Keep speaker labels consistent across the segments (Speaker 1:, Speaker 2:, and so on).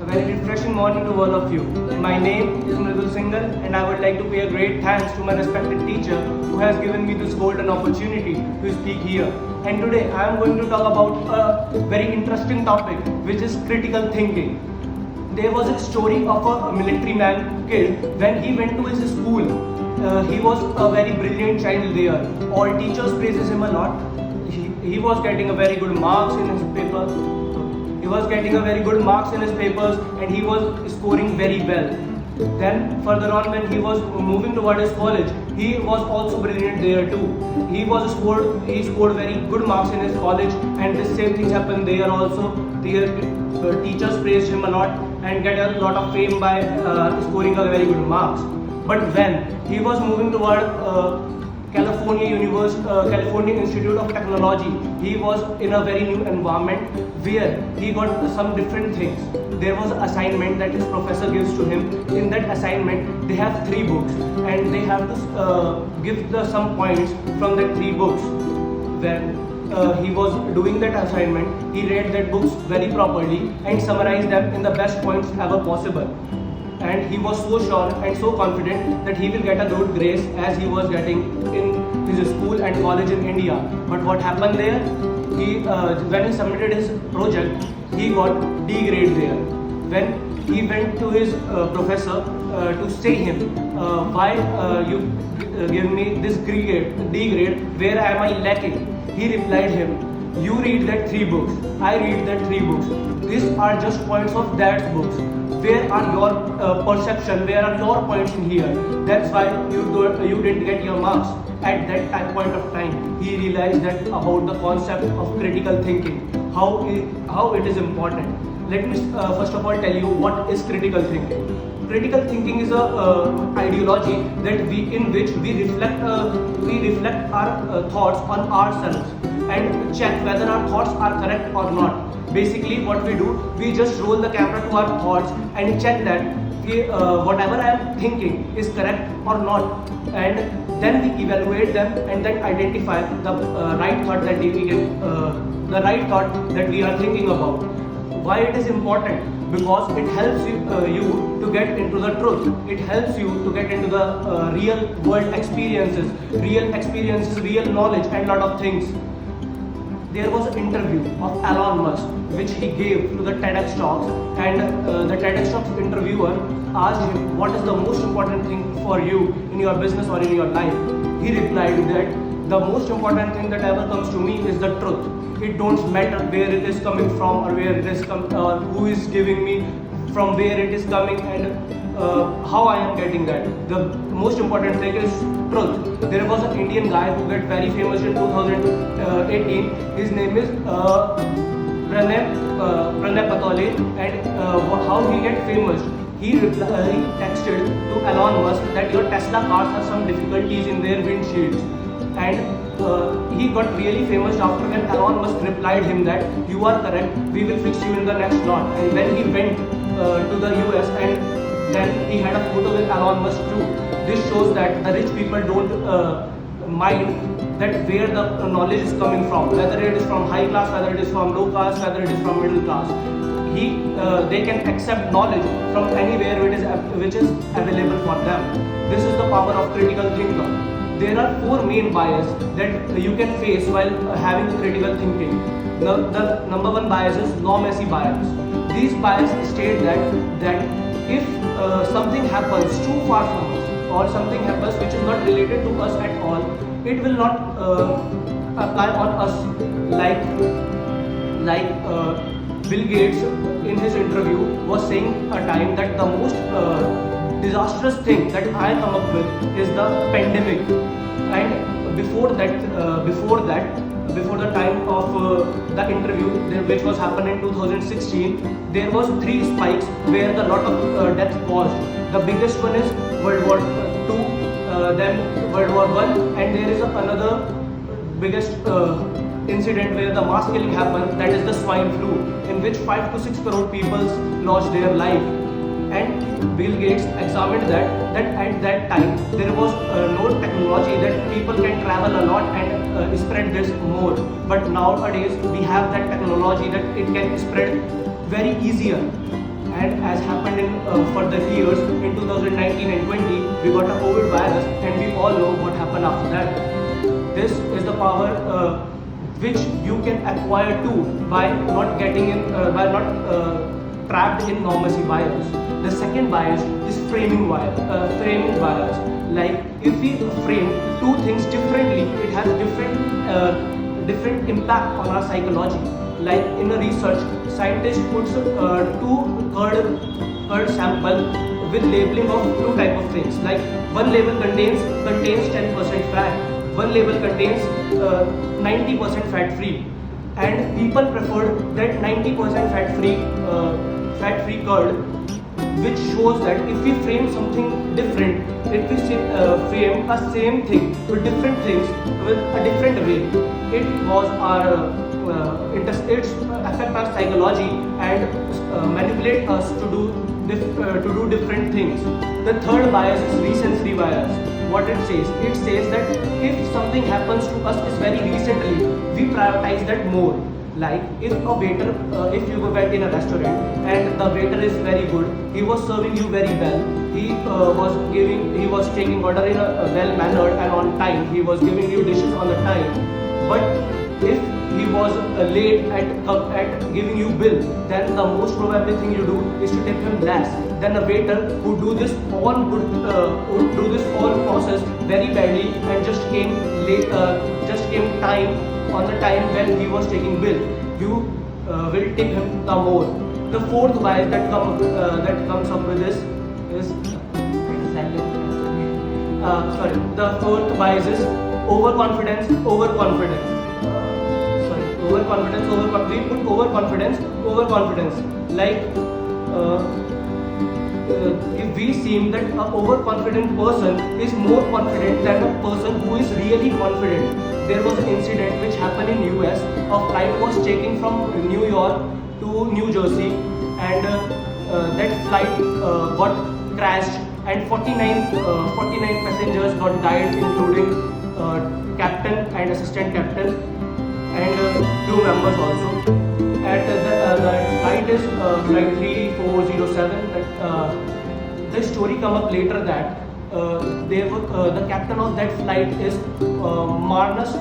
Speaker 1: A very refreshing morning to all of you. My name is Mridul Singhal and I would like to pay a great thanks to my respected teacher who has given me this golden opportunity to speak here. And today I am going to talk about a very interesting topic, which is critical thinking. There was a story of a military man killed when he went to his school. He was a very brilliant child there. All teachers praises him a lot. He was getting a very good marks in his paper. He was getting a very good marks in his papers and he was scoring very well. Then further on, when he was moving toward his college, he was also brilliant there too. He scored very good marks in his college, and the same things happened there also. The teachers praised him a lot and get a lot of fame by scoring a very good marks. But when he was moving toward California Institute of Technology, he was in a very new environment where he got some different things. There was an assignment that his professor gives to him. In that assignment, they have 3 books and they have to give some points from the 3 books. When he was doing that assignment, he read that books very properly and summarized them in the best points ever possible. And he was so sure and so confident that he will get a good grades as he was getting in his school and college in India. But what happened there? When he submitted his project, he got D grade there. When he went to his professor to say him, why you give me this D grade, where am I lacking? He replied him, you read that 3 books, I read that 3 books. These are just points of that books. Where are your perception? Where are your points in here? That's why you didn't get your marks. At that point of time, he realized that about the concept of critical thinking, how it is important. Let me first of all tell you what is critical thinking. Critical thinking is a ideology that in which we reflect our thoughts on ourselves and check whether our thoughts are correct or not. Basically, what we do, we just roll the camera to our thoughts and check that whatever I am thinking is correct or not, and then we evaluate them and then identify the right thought that we are thinking about. Why it is important? Because it helps you to get into the truth. It helps you to get into the real world experiences, real knowledge, and lot of things. There was an interview of Elon Musk which he gave to the TEDx talks, and the TEDx talks interviewer asked him, what is the most important thing for you in your business or in your life? He replied that the most important thing that ever comes to me is the truth. It don't matter where it is coming from or who is giving me, from where it is coming, and how I am getting that. The most important thing is truth. There was an Indian guy who got very famous in 2018. His name is Pranay Patole, and how he get famous? He texted to Elon Musk that your Tesla cars have some difficulties in their windshields, and he got really famous after when Elon Musk replied him that you are correct, we will fix you in the next lot. And when he went to the US, and then he had a photo with Elon Musk too. This shows that the rich people don't mind that where the knowledge is coming from, whether it is from high class, whether it is from low class, whether it is from middle class. They can accept knowledge from anywhere which is available for them. This is the power of critical thinker. There are 4 main biases that you can face while having critical thinking. The number 1 bias is no-mercy bias. These biases state that if something happens too far from us, or something happens which is not related to us at all, it will not apply on us. Like Bill Gates in his interview was saying a time that the most disastrous thing that I come up with is the pandemic. And before the time of the interview, which was happened in 2016, there was 3 spikes where the lot of death caused. The biggest one is World War II, then World War I, and there is another biggest incident where the mass killing happened, that is the swine flu, in which 5 to 6 crore people lost their life. And Bill Gates examined that at that time there was no technology that people can travel a lot and spread this more. But nowadays we have that technology that it can spread very easier. And as happened in further years, in 2019 and 20, we got a COVID virus, and we all know what happened after that. This is the power which you can acquire too by not getting in, by not trapped in normacy bias. The second bias is framing bias. Like if we frame two things differently, it has different impact on our psychology. Like in a research, scientists puts two curd sample with labeling of two type of things. Like one label contains 10% fat, one label contains 90% fat free, and people prefer that 90% fat free curd, which shows that if we frame something different, if we frame a same thing with different things with a different way, it was our it affect our psychology and manipulate us to do different things. The third bias is recency bias. What it says? It says that if something happens to us is very recently, we prioritize that more. Like if a waiter, if you went in a restaurant and the waiter is very good, he was serving you very well, he was taking order in a well mannered and on time, he was giving you dishes on the time. But if he was late at giving you bill, then the most probable thing you do is to tip him less than a waiter who do this all process very badly and just came late, just came on the time when he was taking bill. You will tip him the more. The fourth bias that comes up with this is the fourth bias is overconfidence. We put overconfidence. Like if we seem that an overconfident person is more confident than a person who is really confident. There was an incident which happened in US. A flight was taking from New York to New Jersey, and that flight got crashed, and 49 passengers got died, including captain and assistant captain, and crew members also. At the flight is flight 3407. The story come up later that the captain of that flight is Marnus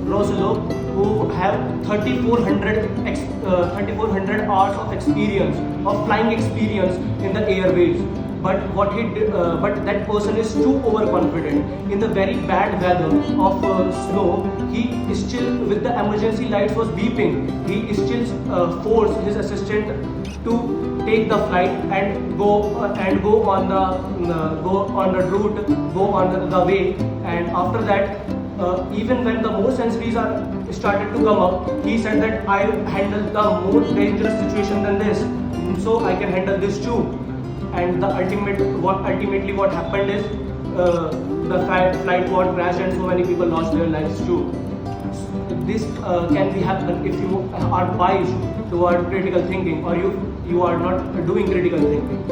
Speaker 1: Rosolo, who have 3,400 hours of experience, of flying experience in the airways. But what he did, but that person is too overconfident. In the very bad weather of snow, he still, with the emergency lights was beeping, he still forced his assistant to take the flight and go on the way. And after that, even when the more sensories are started to come up, he said that I handled the more dangerous situation than this, so I can handle this too. And ultimately what happened is the flight got crashed and so many people lost their lives too. This can be happen if you are biased toward critical thinking, or you are not doing critical thinking.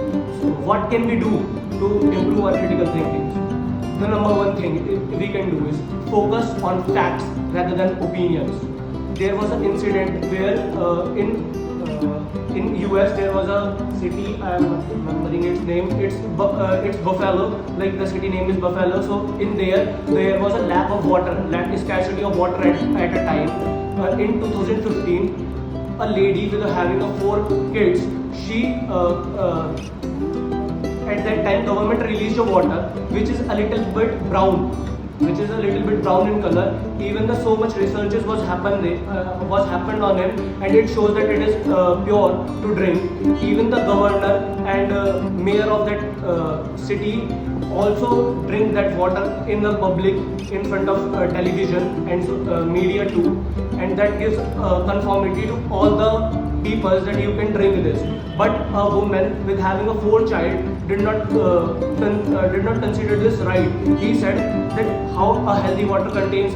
Speaker 1: So what can we do to improve our critical thinking? The number one thing we can do is focus on facts rather than opinions. There was an incident where in US there was a city, I am not remembering its name, it's Buffalo, like the city name is Buffalo. So in there was a lack of water, scarcity of water at a time. In 2015, a lady with having 4 kids, she at that time government released a water which is a little bit brown, in color. Even though so much researches was happened on it, and it shows that it is pure to drink. Even the governor and mayor of that city also drink that water in the public, in front of television and media too, and that gives conformity to all the people that you can drink this. But a woman with having a 4th child did not consider this right. He said that how a healthy water contains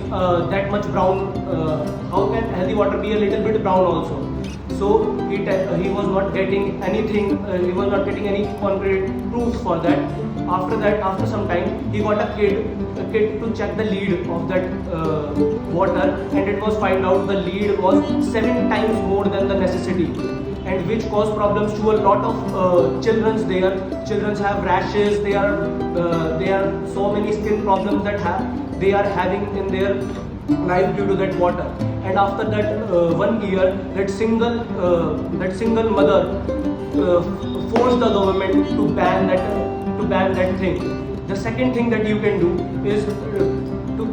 Speaker 1: that much brown, how can healthy water be a little bit brown also? So he was not getting anything, he was not getting any concrete proofs for that. After some time, he got a kid to check the lead of that water, and it was found out the lead was 7 times more than the necessity. and which cause problems to a lot of children's there. Children have rashes, there are so many skin problems that they are having in their life due to that water. And after that 1 year, that single mother forced the government to ban that thing. The second thing that you can do is to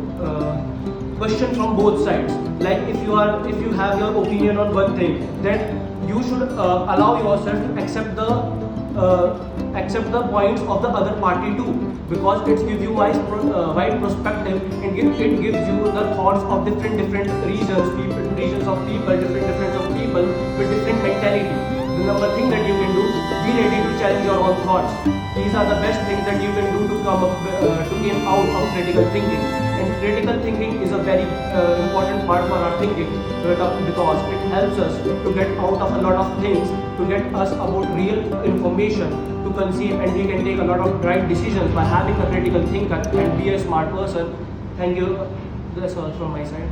Speaker 1: question from both sides. Like if you have your opinion on one thing, then you should allow yourself to accept the points of the other party too, because it gives you wide perspective, and it gives you the thoughts of different regions of people, different people with different mentality. The number thing that you can do, be ready to challenge your own thoughts. These are the best things that you can do to come out of critical thinking. And critical thinking is a very important part for our thinking, because it helps us to get out of a lot of things, to get us about real information to conceive, and we can take a lot of right decisions by having a critical thinker and be a smart person. Thank you. That's all from my side.